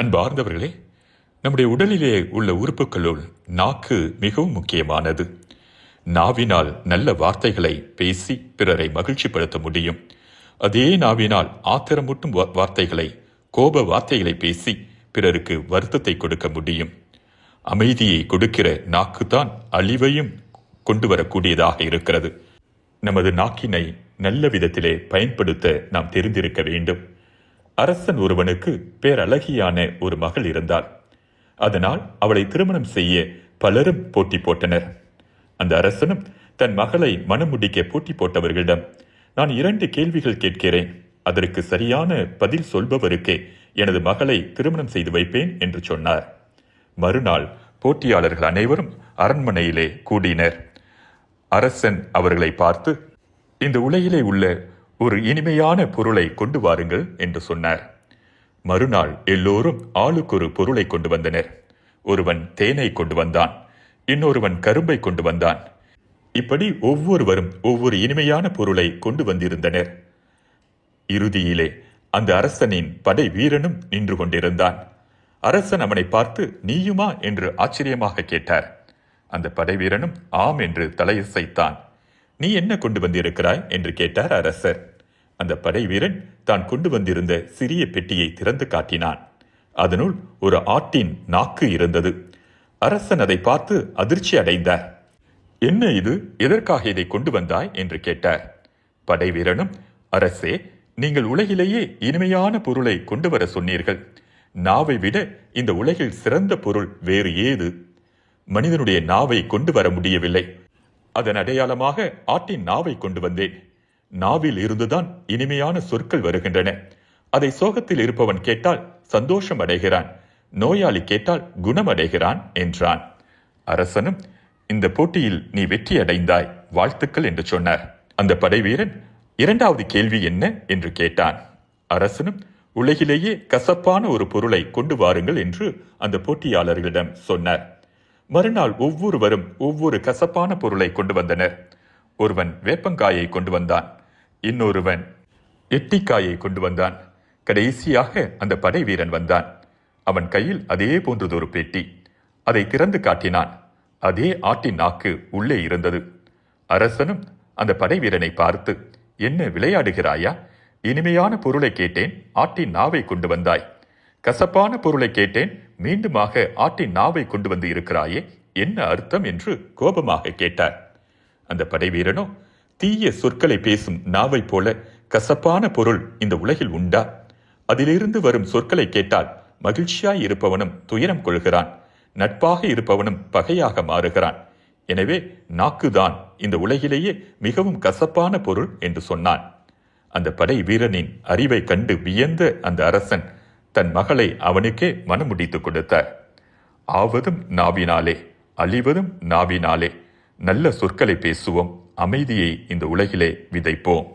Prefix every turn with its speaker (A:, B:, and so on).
A: அன்பார்ந்தவர்களே, நம்முடைய உடலிலே உள்ள உறுப்புகளுள் நாக்கு மிகவும் முக்கியமானது. நாவினால் நல்ல வார்த்தைகளை பேசி பிறரை மகிழ்ச்சிப்படுத்த முடியும். அதே நாவினால் ஆத்திரமூட்டும் வார்த்தைகளை, கோப வார்த்தைகளை பேசி பிறருக்கு வருத்தத்தை கொடுக்க முடியும். அமைதியை கொடுக்கிற நாக்குத்தான் அழிவையும் கொண்டு வரக்கூடியதாக இருக்கிறது. நமது நாக்கினை நல்ல விதத்திலே பயன்படுத்த நாம் தெரிந்திருக்க வேண்டும். அரசன் ஒருவனுக்கு பேரழகியான ஒரு மகள் இருந்தாள். அதனால் அவளை திருமணம் செய்ய பலரும் போட்டி போட்டனர். அந்த அரசனும் தன் மகளை மனம் முடிக்க போட்டி போட்டவர்களிடம், நான் 2 கேள்விகள் கேட்கிறேன், அதற்கு சரியான பதில் சொல்பவருக்கே எனது மகளை திருமணம் செய்து வைப்பேன் என்று சொன்னார். மறுநாள் போட்டியாளர்கள் அனைவரும் அரண்மனையிலே கூடினர். அரசன் அவர்களை பார்த்து, இந்த உலகிலே உள்ள ஒரு இனிமையான பொருளை கொண்டு வாருங்கள் என்று சொன்னார். மறுநாள் எல்லோரும் ஆளுக்கொரு பொருளை கொண்டு வந்தனர். ஒருவன் தேனை கொண்டு வந்தான், இன்னொருவன் கரும்பை கொண்டு வந்தான். இப்படி ஒவ்வொருவரும் ஒவ்வொரு இனிமையான பொருளை கொண்டு வந்திருந்தனர். இறுதியிலே அந்த அரசனின் படை வீரனும் நின்று கொண்டிருந்தான். அரசன் அவனை பார்த்து, நீயுமா என்று ஆச்சரியமாக கேட்டார். அந்த படை வீரனும் ஆம் என்று தலையசைத்தான். நீ என்ன கொண்டு வந்திருக்கிறாய் என்று கேட்டார் அரசர். அந்த படை வீரன் தான் கொண்டு வந்திருந்த சிறிய பெட்டியை திறந்து காட்டினான். அதனுள் ஒரு ஆட்டின் நாக்கு இருந்தது. அரசன் அதை பார்த்து அதிர்ச்சி அடைந்தார். என்ன இது, எதற்காக இதை கொண்டு வந்தாய் என்று கேட்டார். படை வீரனும், அரசே, நீங்கள் உலகிலேயே இனிமையான பொருளை கொண்டு வர சொன்னீர்கள். நாவை விட இந்த உலகில் சிறந்த பொருள் வேறு ஏது? மனிதனுடைய நாவை கொண்டு வர முடியவில்லை. அதன் அடையாளமாக ஆட்டின் நாவை கொண்டு வந்தேன். நாவில் இருந்துதான் இனிமையான சொற்கள் வருகின்றன. அதை சோகத்தில் இருப்பவன் கேட்டால் சந்தோஷம் அடைகிறான், நோயாளி கேட்டால் குணம் அடைகிறான் என்றான். அரசனும், இந்த போட்டியில் நீ வெற்றி அடைந்தாய், வாழ்த்துக்கள் என்று சொன்னார். அந்த படை வீரன், 2வது கேள்வி என்ன என்று கேட்டான். அரசனும், உலகிலேயே கசப்பான ஒரு பொருளை கொண்டு வாருங்கள் என்று அந்த போட்டியாளர்களிடம் சொன்னார். மறுநாள் ஒவ்வொருவரும் ஒவ்வொரு கசப்பான பொருளை கொண்டு வந்தனர். ஒருவன் வேப்பங்காயை கொண்டு வந்தான், இன்னொருவன் எட்டிக்காயை கொண்டு வந்தான். கடைசியாக அந்த படை வீரன் வந்தான். அவன் கையில் அதே போன்றதொரு பெட்டி. அதை திறந்து காட்டினான். அதே ஆட்டின் நாக்கு உள்ளே இருந்தது. அரசனும் அந்த படை வீரனை பார்த்து, என்ன விளையாடுகிறாயா? இனிமையான பொருளை கேட்டேன், ஆட்டின் நாவை கொண்டு வந்தாய். கசப்பான பொருளை கேட்டேன், மீண்டுமாக ஆட்டின் நாவை கொண்டு வந்து இருக்கிறாயே, என்ன அர்த்தம் என்று கோபமாக கேட்டார். அந்த படை வீரனோ, தீய சொற்களை பேசும் நாவை போல கசப்பான பொருள் இந்த உலகில் உண்டா? அதிலிருந்து வரும் சொற்களை கேட்டால் மகிழ்ச்சியாய் இருப்பவனும் துயரம் கொள்கிறான், நட்பாக இருப்பவனும் பகையாக மாறுகிறான். எனவே நாக்குதான் இந்த உலகிலேயே மிகவும் கசப்பான பொருள் என்று சொன்னான். அந்த படை வீரனின் அறிவை கண்டு வியந்த அந்த அரசன் தன் மகளை அவனுக்கே மனமுடித்து கொடுத்தார். ஆவதும் நாவினாலே, அழிவதும் நாவினாலே. நல்ல சொற்களை பேசுவோம், அமைதியை இந்த உலகிலே விதைப்போம்.